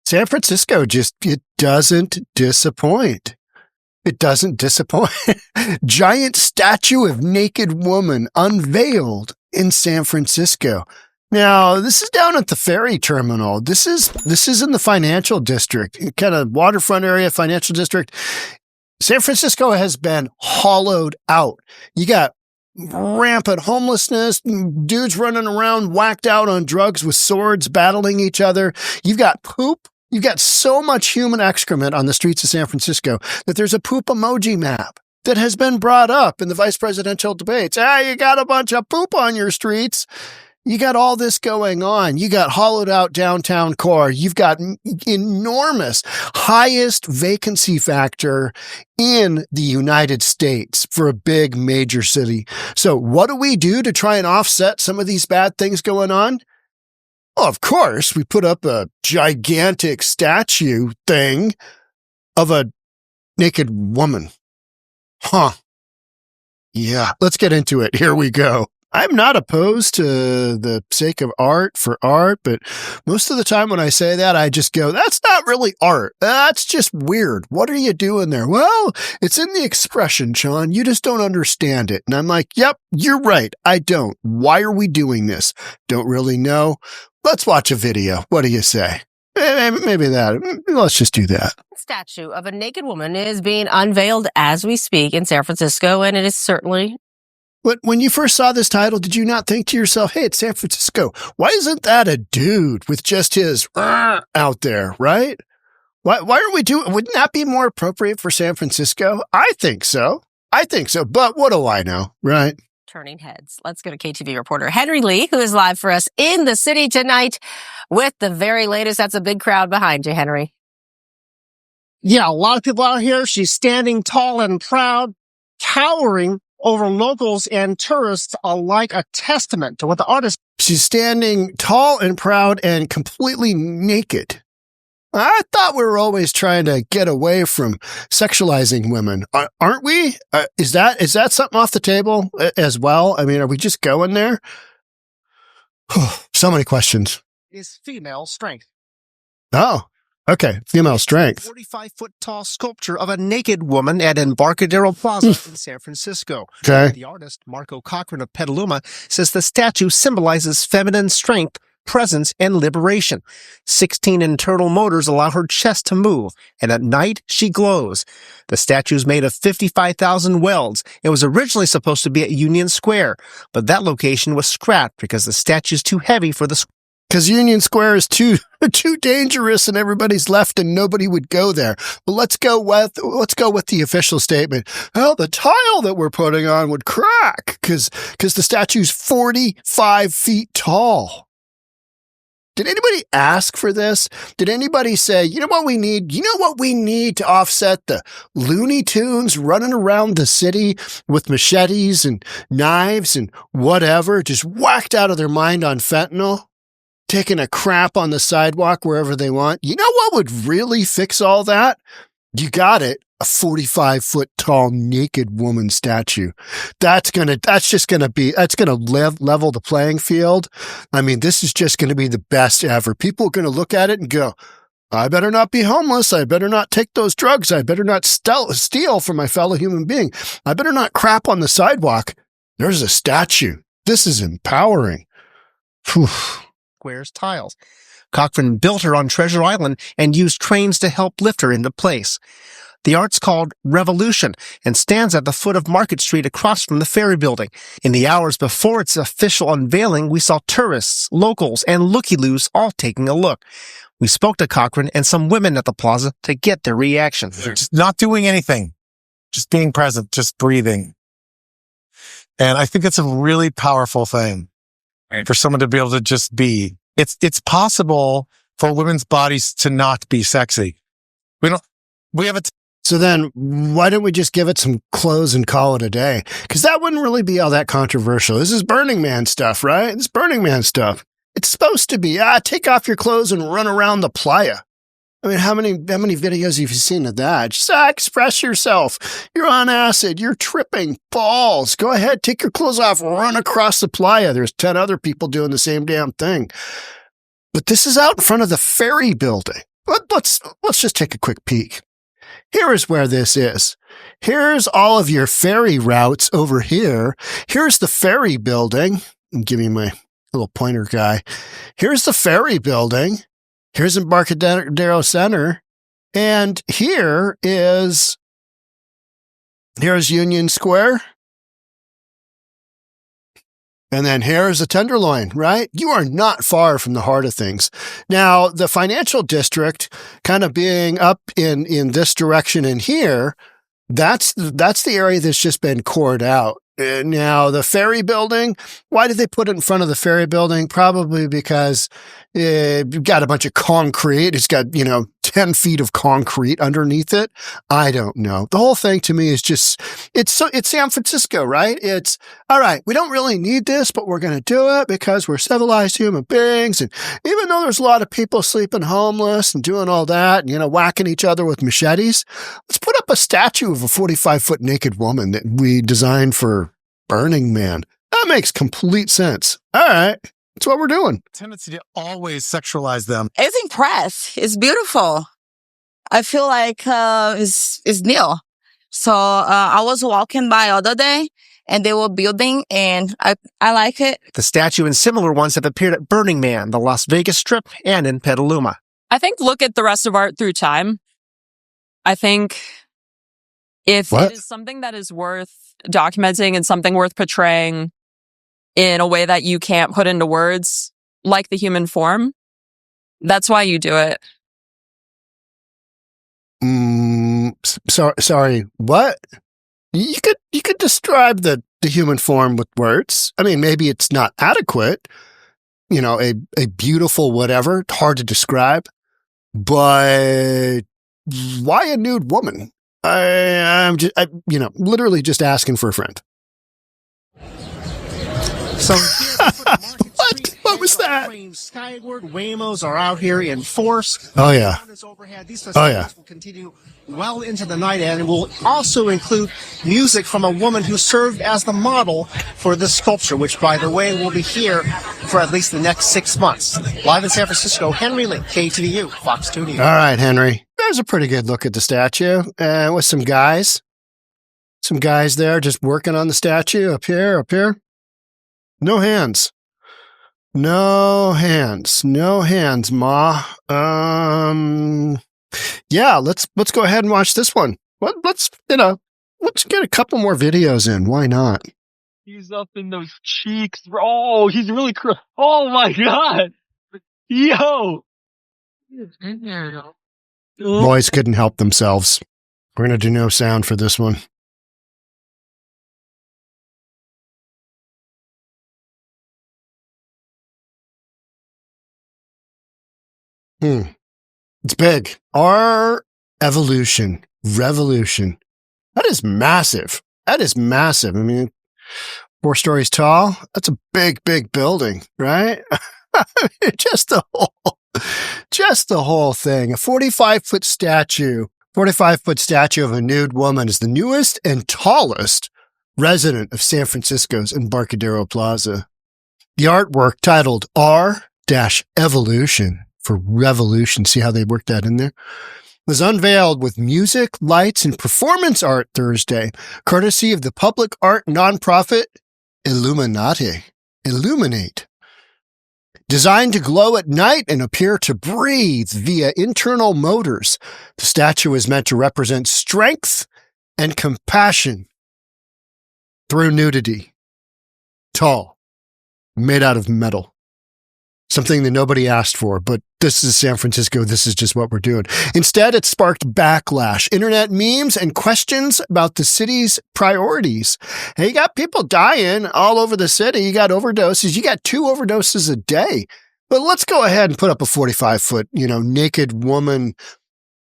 San Francisco it doesn't disappoint. It doesn't disappoint. Giant statue of naked woman unveiled in San Francisco. Now, this is down at the ferry terminal. This is in the financial district, kind of waterfront area, financial district. San Francisco has been hollowed out. You got rampant homelessness, dudes running around whacked out on drugs with swords, battling each other. You've got poop. You've got so much human excrement on the streets of San Francisco that there's a poop emoji map that has been brought up in the vice presidential debates. You got a bunch of poop on your streets. You got all this going on. You got hollowed out downtown core. You've got enormous, highest vacancy factor in the United States for a big major city. So what do we do to try and offset some of these bad things going on? Well, of course, we put up a gigantic statue thing of a naked woman. Huh. Yeah, let's get into it. Here we go. I'm not opposed to the sake of art for art, but most of the time when I say that, I just go, that's not really art. That's just weird. What are you doing there? Well, it's in the expression, Sean. You just don't understand it. And I'm like, yep, you're right. I don't. Why are we doing this? Don't really know. Let's watch a video. What do you say? Maybe that. Let's just do that. Statue of a naked woman is being unveiled as we speak in San Francisco, and it is certainly... But when you first saw this title, did you not think to yourself, hey, it's San Francisco. Why isn't that a dude with just his out there, right? Why are we doing, wouldn't that be more appropriate for San Francisco? I think so. But what do I know, right? Turning heads. Let's go to KTV reporter Henry Lee, who is live for us in the city tonight with the very latest. That's a big crowd behind you, Henry. Yeah, a lot of people out here. She's standing tall and proud, towering over locals and tourists alike, a testament to what the artist... She's standing tall and proud and completely naked. I thought we were always trying to get away from sexualizing women. Aren't we? Is that something off the table as well? I mean, are we just going there? So many questions. Is female strength. Oh, okay. Female strength. 45-foot tall sculpture of a naked woman at Embarcadero Plaza in San Francisco. Okay. The artist, 𝗪𝗧𝗧𝗧𝗧 of Petaluma, says the statue symbolizes feminine strength, presence, and liberation. 16 internal motors allow her chest to move, and at night, she glows. The statue is made of 55,000 welds. It was originally supposed to be at Union Square, but that location was scrapped because the statue is too heavy for the because Union Square is too dangerous and everybody's left and nobody would go there. But let's go with the official statement. Well, the tile that we're putting on would crack because the statue's 45 feet tall. Did anybody ask for this? Did anybody say, you know what we need? You know what we need to offset the Looney Tunes running around the city with machetes and knives and whatever, just whacked out of their mind on fentanyl? Taking a crap on the sidewalk wherever they want. You know what would really fix all that? You got it. A 45-foot tall naked woman statue. That's gonna level the playing field. I mean, this is just gonna be the best ever. People are gonna look at it and go, I better not be homeless. I better not take those drugs. I better not steal from my fellow human being. I better not crap on the sidewalk. There's a statue. This is empowering. Whew. Square's tiles. Cochran built her on Treasure Island and used trains to help lift her into place. The art's called Revolution and stands at the foot of Market Street across from the ferry building. In the hours before its official unveiling, we saw tourists, locals, and looky-loos all taking a look. We spoke to Cochran and some women at the plaza to get their reaction. Just not doing anything, just being present, just breathing. And I think it's a really powerful thing. For someone to be able to just be. It's possible for women's bodies to not be sexy. So then why don't we just give it some clothes and call it a day? Because that wouldn't really be all that controversial. This is Burning Man stuff, right? It's Burning Man stuff. It's supposed to be, take off your clothes and run around the playa. I mean, how many videos have you seen of that? Just express yourself. You're on acid. You're tripping balls. Go ahead, take your clothes off, run across the playa. There's 10 other people doing the same damn thing. But this is out in front of the ferry building. let's just take a quick peek. Here is where this is. Here's all of your ferry routes over here. Here's the ferry building. Give me my little pointer guy. Here's the ferry building. Here's Embarcadero Center. And here's Union Square. And then here's the Tenderloin, right? You are not far from the heart of things. Now, the financial district kind of being up in this direction in here, that's the area that's just been cored out. Now, the ferry building, why did they put it in front of the ferry building? Probably because you've got a bunch of concrete. It's got, 10 feet of concrete underneath it. I don't know. The whole thing to me is just, it's San Francisco, right? It's, all right, we don't really need this, but we're going to do it because we're civilized human beings. And even though there's a lot of people sleeping homeless and doing all that, and, whacking each other with machetes, let's put up a statue of a 45-foot naked woman that we designed for Burning Man. That makes complete sense. All right. That's what we're doing. Tendency to always sexualize them. It's impressed. It's beautiful. I feel like it's new. So I was walking by other day and they were building and I like it. The statue and similar ones have appeared at Burning Man, the Las Vegas Strip, and in Petaluma. I think look at the rest of art through time. I think if it is something that is worth documenting and something worth portraying in a way that you can't put into words, like the human form, that's why you do it. Sorry, what? You could describe the human form with words. I mean, maybe it's not adequate, a beautiful whatever, hard to describe, but why a nude woman? I'm just, literally just asking for a friend. So what was that? Skyward, Waymos are out here in force. Oh yeah. These festivities will continue well into the night, and will also include music from a woman who served as the model for this sculpture, which, by the way, will be here for at least the next 6 months. Live in San Francisco, Henry Lee, KTVU, Fox Studios. All right, Henry. There's a pretty good look at the statue, with some guys there just working on the statue up here. No hands, Ma. Yeah, let's go ahead and watch this one. Let's get a couple more videos in. Why not? He's up in those cheeks. Oh, he's really oh my God. Yo. Boys couldn't help themselves. We're going to do no sound for this one. It's big. Our revolution. That is massive. I mean, 4 stories tall. That's a big, big building, right? just the whole thing. A 45-foot statue of a nude woman is the newest and tallest resident of San Francisco's Embarcadero Plaza. The artwork, titled R-Evolution, for revolution, see how they worked that in there, was unveiled with music, lights, and performance art Thursday, courtesy of the public art nonprofit Illuminate. Designed to glow at night and appear to breathe via internal motors, the statue is meant to represent strength and compassion through nudity. Tall, made out of metal. Something that nobody asked for, but this is San Francisco. This is just what we're doing. Instead, it sparked backlash, internet memes, and questions about the city's priorities. Hey, you got people dying all over the city. You got overdoses. You got 2 overdoses a day. But let's go ahead and put up a 45-foot, naked woman,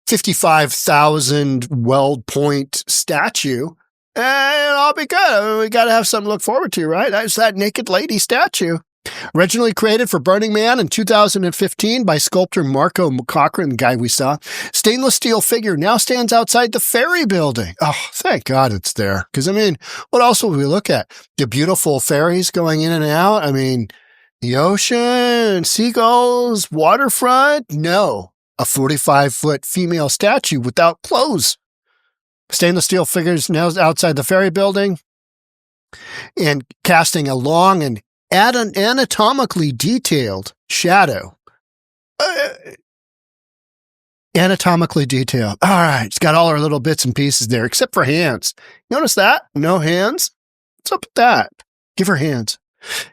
55,000 weld point statue, and I'll be good. I mean, we got to have something to look forward to, right? That's that naked lady statue. Originally created for Burning Man in 2015 by sculptor Marco Cochran, the guy we saw, stainless steel figure now stands outside the ferry building. Oh, thank God it's there. Because, I mean, what else will we look at? The beautiful ferries going in and out? I mean, the ocean, seagulls, waterfront? No. a 45-foot female statue without clothes. Stainless steel figures nails outside the ferry building and casting a long and anatomically detailed shadow. Anatomically detailed. All right, it's got all our little bits and pieces there, except for hands. Notice that? No hands? What's up with that? Give her hands.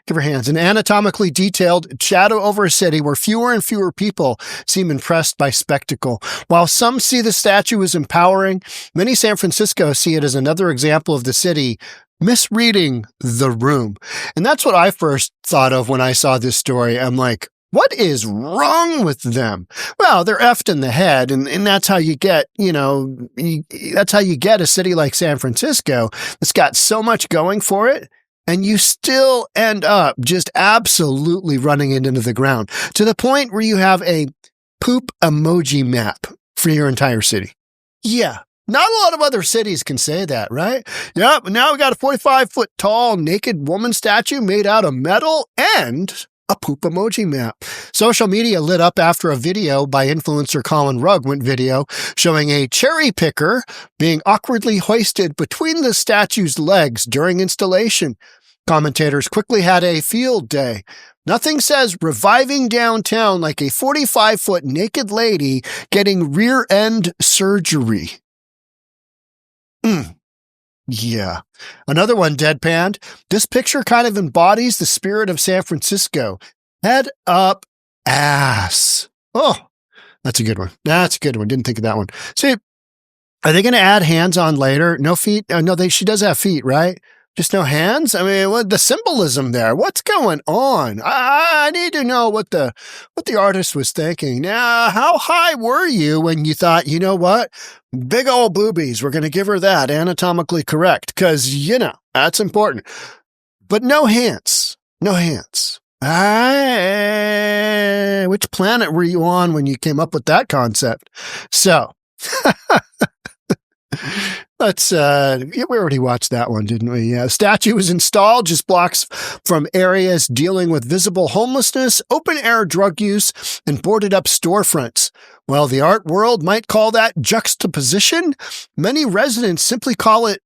Give her hands. An anatomically detailed shadow over a city where fewer and fewer people seem impressed by spectacle. While some see the statue as empowering, many San Francisco see it as another example of the city misreading the room. And that's what I first thought of when I saw this story. I'm like, what is wrong with them? Well, they're effed in the head, and that's how you get, that's how you get a city like San Francisco that's got so much going for it. And you still end up just absolutely running it into the ground to the point where you have a poop emoji map for your entire city. Yeah. Not a lot of other cities can say that, right? Yeah, but now we got a 45-foot tall naked woman statue made out of metal and a poop emoji map. Social media lit up after a video by influencer Colin Rugg went video showing a cherry picker being awkwardly hoisted between the statue's legs during installation. Commentators quickly had a field day. Nothing says reviving downtown like a 45-foot naked lady getting rear end surgery. Yeah. Another one deadpanned. This picture kind of embodies the spirit of San Francisco. Head up ass. Oh, that's a good one. That's a good one. Didn't think of that one. See, are they going to add hands on later? No feet? No, she does have feet, right? Just no hands? I mean, what the symbolism there? What's going on? I need to know what the artist was thinking. Now, how high were you when you thought, you know what? Big old boobies. We're going to give her that anatomically correct because, that's important. But no hands. No hands. Which planet were you on when you came up with that concept? So, let's, we already watched that one, didn't we? Yeah. Statue was installed just blocks from areas dealing with visible homelessness, open air drug use, and boarded up storefronts. While the art world might call that juxtaposition, many residents simply call it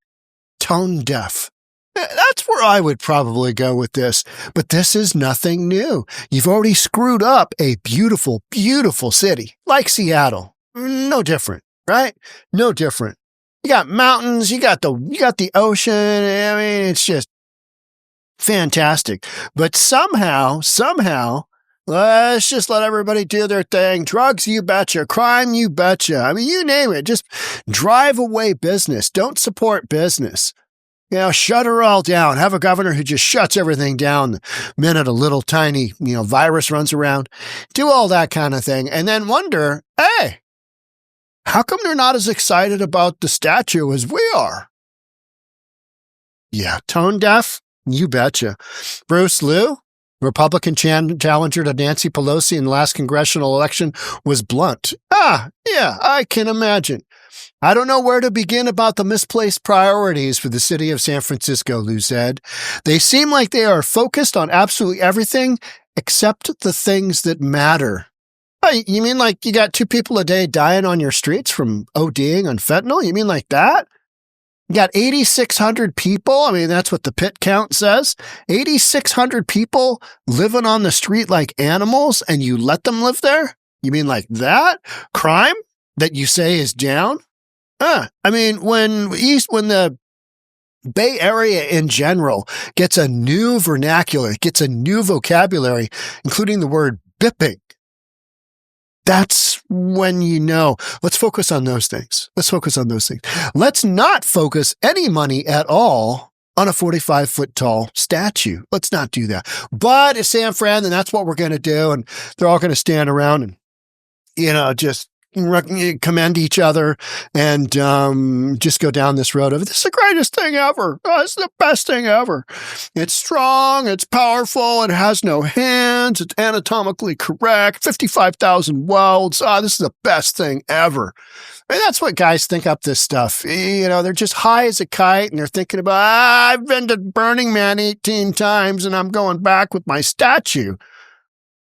tone deaf. That's where I would probably go with this. But this is nothing new. You've already screwed up a beautiful, beautiful city like Seattle. No different, right? No different. You got mountains, you got the ocean. I mean, it's just fantastic. But somehow, let's just let everybody do their thing. Drugs, you betcha. Crime, you betcha. I mean, you name it. Just drive away business. Don't support business. Shut her all down. Have a governor who just shuts everything down the minute a little tiny, virus runs around. Do all that kind of thing. And then wonder, hey, how come they're not as excited about the statue as we are? Yeah, tone deaf? You betcha. Bruce Liu, Republican challenger to Nancy Pelosi in the last congressional election, was blunt. Yeah, I can imagine. I don't know where to begin about the misplaced priorities for the city of San Francisco, Liu said. They seem like they are focused on absolutely everything except the things that matter. You mean like you got 2 people a day dying on your streets from ODing on fentanyl? You mean like that? You got 8,600 people. I mean, that's what the pit count says. 8,600 people living on the street like animals and you let them live there? You mean like that? Crime that you say is down? I mean, when the Bay Area in general gets a new vernacular, gets a new vocabulary, including the word bipping, that's when let's focus on those things. Let's not focus any money at all on a 45-foot tall statue. Let's not do that. But it's San Fran, and that's what we're going to do. And they're all going to stand around and, just commend each other and just go down this road of, this is the greatest thing ever. Oh, it's the best thing ever. It's strong. It's powerful. It has no hands. It's anatomically correct. 55,000 welds. This is the best thing ever. And that's what guys think up this stuff. They're just high as a kite and they're thinking about, I've been to Burning Man 18 times and I'm going back with my statue.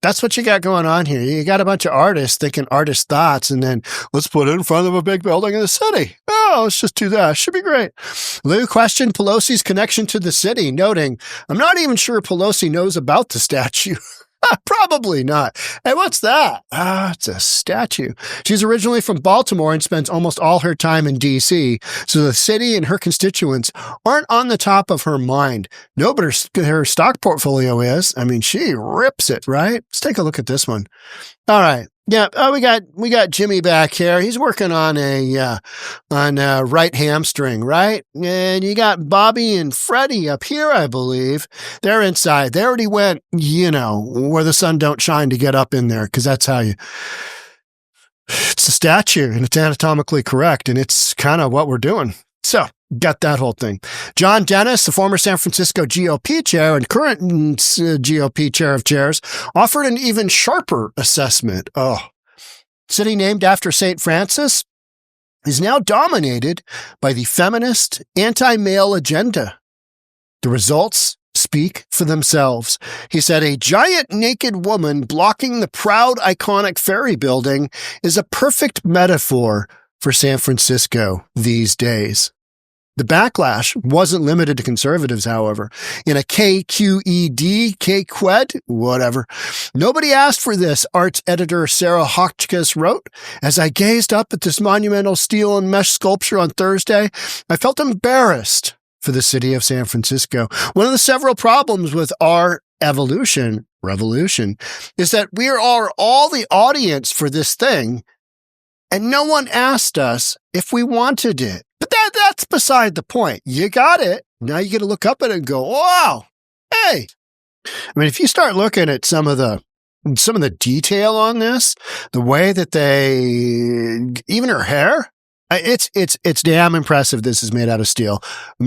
That's what you got going on here. You got a bunch of artists thinking artist thoughts, and then let's put it in front of a big building in the city. Oh, let's just do that. Should be great. Lou questioned Pelosi's connection to the city, noting, I'm not even sure Pelosi knows about the statue. Probably not. Hey, what's that? It's a statue. She's originally from Baltimore and spends almost all her time in D.C., so the city and her constituents aren't on the top of her mind. No, but her stock portfolio is. I mean, she rips it, right? Let's take a look at this one. All right. Yeah, we got Jimmy back here. He's working on a right hamstring, right? And you got Bobby and Freddie up here, I believe. They're inside. They already went, where the sun don't shine to get up in there, because that's how you. It's a statue, and it's anatomically correct, and it's kind of what we're doing. So, got that whole thing. John Dennis, the former San Francisco GOP chair and current GOP chair of chairs, offered an even sharper assessment. City named after St. Francis is now dominated by the feminist, anti-male agenda. The results speak for themselves. He said, a giant naked woman blocking the proud, iconic ferry building is a perfect metaphor for San Francisco these days. The backlash wasn't limited to conservatives, however. In a 𝗥𝗘𝗔𝗦𝗦𝗥𝗘𝗏, whatever. Nobody asked for this, arts editor 𝗧𝗜𝗏 wrote. As I gazed up at this monumental steel and mesh sculpture on Thursday, I felt embarrassed for the city of San Francisco. One of the several problems with our revolution, is that we are all the audience for this thing, and no one asked us if we wanted it. But that's beside the point. You got it. Now you get to look up at it and go, wow, hey. I mean, if you start looking at some of the detail on this, the way that even her hair, it's damn impressive. This is made out of steel.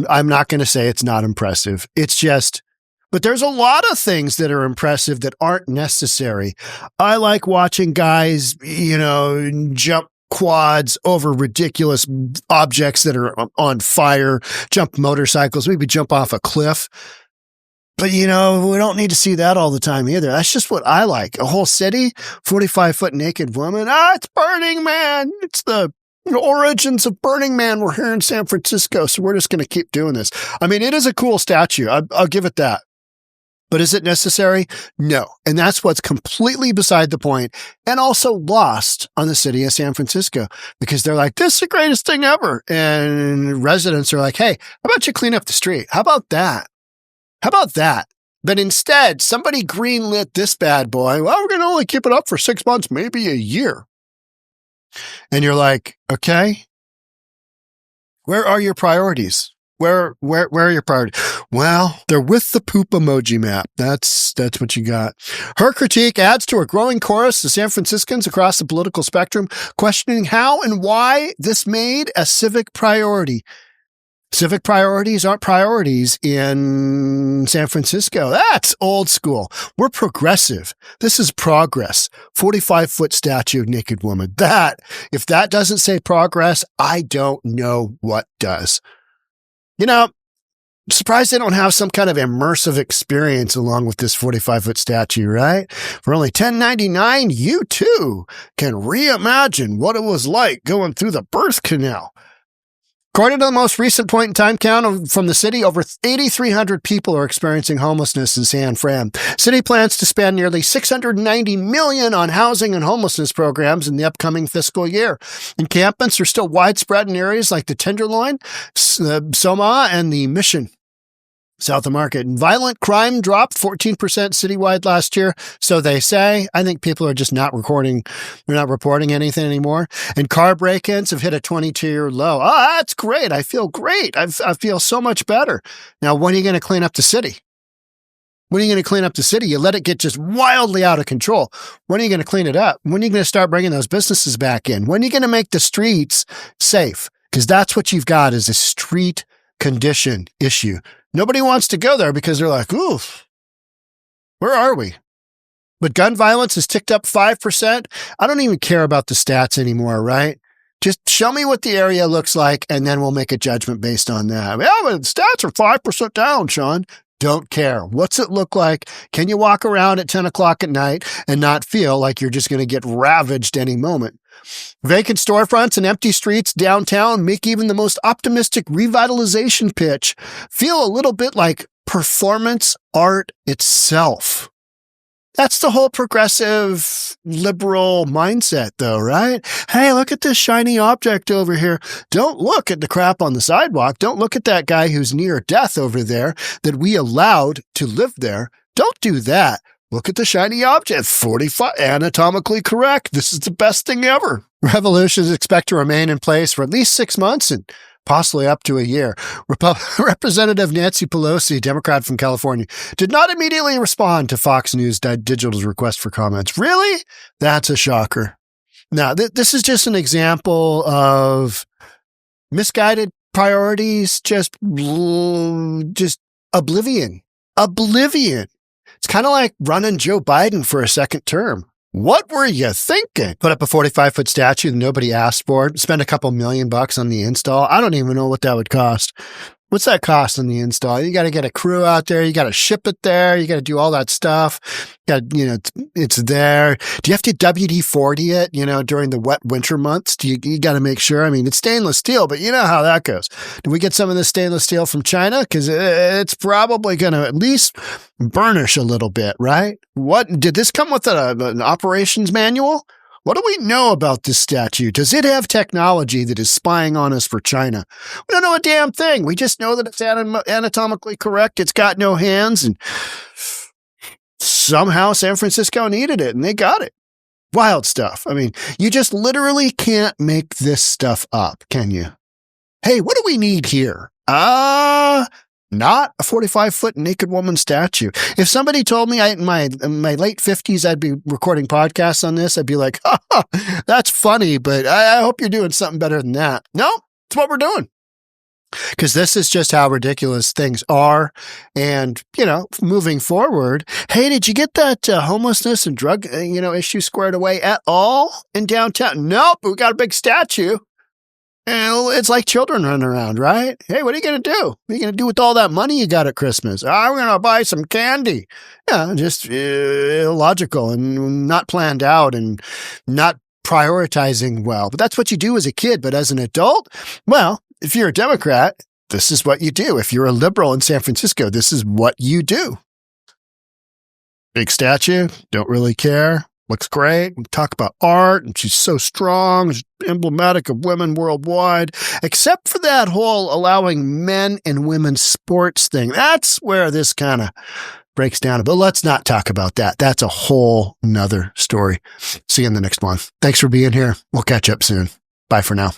I'm not going to say it's not impressive. It's just, but there's a lot of things that are impressive that aren't necessary. I like watching guys, jump quads over ridiculous objects that are on fire, jump motorcycles, maybe jump off a cliff. But, we don't need to see that all the time either. That's just what I like. A whole city, 45-foot naked woman. It's Burning Man. It's the origins of Burning Man. We're here in San Francisco, so we're just going to keep doing this. I mean, it is a cool statue. I'll give it that. But is it necessary? No. And that's what's completely beside the point and also lost on the city of San Francisco, because they're like, this is the greatest thing ever. And residents are like, hey, how about you clean up the street? How about that? But instead, somebody greenlit this bad boy. Well, we're going to only keep it up for 6 months, maybe a year. And you're like, okay, where are your priorities? Where are your priorities? Well, they're with the poop emoji map. That's what you got. Her critique adds to a growing chorus of San Franciscans across the political spectrum questioning how and why this made a civic priority. Civic priorities aren't priorities in San Francisco. That's old school. We're progressive. This is progress. 45-foot statue of naked woman. If that doesn't say progress, I don't know what does. Surprised they don't have some kind of immersive experience along with this 45-foot statue, right? For only $10.99, you too can reimagine what it was like going through the birth canal. According to the most recent point-in-time count from the city, over 8,300 people are experiencing homelessness in San Fran. City plans to spend nearly $690 million on housing and homelessness programs in the upcoming fiscal year. Encampments are still widespread in areas like the Tenderloin, Soma, and the Mission south of Market. And violent crime dropped 14% citywide last year, so they say. I think people are just not recording. They're not reporting anything anymore. And car break-ins have hit a 22-year low. Oh, that's great. I feel great. I feel so much better. Now, when are you going to clean up the city? When are you going to clean up the city? You let it get just wildly out of control. When are you going to clean it up? When are you going to start bringing those businesses back in? When are you going to make the streets safe? Because that's what you've got is a street condition issue. Nobody wants to go there because they're like, oof, where are we? But gun violence has ticked up 5%. I don't even care about the stats anymore, right? Just show me what the area looks like, and then we'll make a judgment based on that. Yeah, but the stats are 5% down, Sean. don't care. What's it look like? Can you walk around at 10 o'clock at night and not feel like you're just going to get ravaged any moment? Vacant storefronts and empty streets downtown make even the most optimistic revitalization pitch feel a little bit like performance art itself. That's the whole progressive liberal mindset, though, right? Hey, look at this shiny object over here. Don't look at the crap on the sidewalk. Don't look at that guy who's near death over there that we allowed to live there. Don't do that. Look at the shiny object. 45, anatomically correct. This is the best thing ever. Revolutions expect to remain in place for at least 6 months and possibly up to a year. Representative Nancy Pelosi, Democrat from California, did not immediately respond to Fox News Digital's request for comments. Really? That's a shocker. Now, this is just an example of misguided priorities, just oblivion. It's kind of like running Joe Biden for a second term. What were you thinking? Put up a 45-foot statue that nobody asked for. Spend a couple $1 million on the install. I don't even know what that would cost. What's that cost on the install? You got to get a crew out there. You got to ship it there. You got to do all that stuff. It's there. Do you have to WD-40 it, during the wet winter months? You got to make sure. I mean, it's stainless steel, but you know how that goes. Do we get some of this stainless steel from China? Because it's probably going to at least burnish a little bit, right? What did this come with an operations manual? What do we know about this statue? Does it have technology that is spying on us for China? We don't know a damn thing. We just know that it's anatomically correct. It's got no hands, and somehow San Francisco needed it, and they got it. Wild stuff. I mean, you just literally can't make this stuff up, can you? Hey, what do we need here? Not a 45-foot naked woman statue. If somebody told me in my late 50s I'd be recording podcasts on this, I'd be like, that's funny, but I hope you're doing something better than that. No, it's what we're doing. Because this is just how ridiculous things are. And, moving forward, hey, did you get that homelessness and drug, issue squared away at all in downtown? Nope, we got a big statue. And it's like children running around, right? Hey, what are you going to do? What are you going to do with all that money you got at Christmas? We're going to buy some candy. Yeah, just illogical and not planned out and not prioritizing well. But that's what you do as a kid. But as an adult, well, if you're a Democrat, this is what you do. If you're a liberal in San Francisco, this is what you do. Big statue, don't really care. Looks great. We talk about art, and she's so strong. She's emblematic of women worldwide, except for that whole allowing men and women sports thing. That's where this kind of breaks down. But let's not talk about that. That's a whole nother story. See you in the next one. Thanks for being here. We'll catch up soon. Bye for now.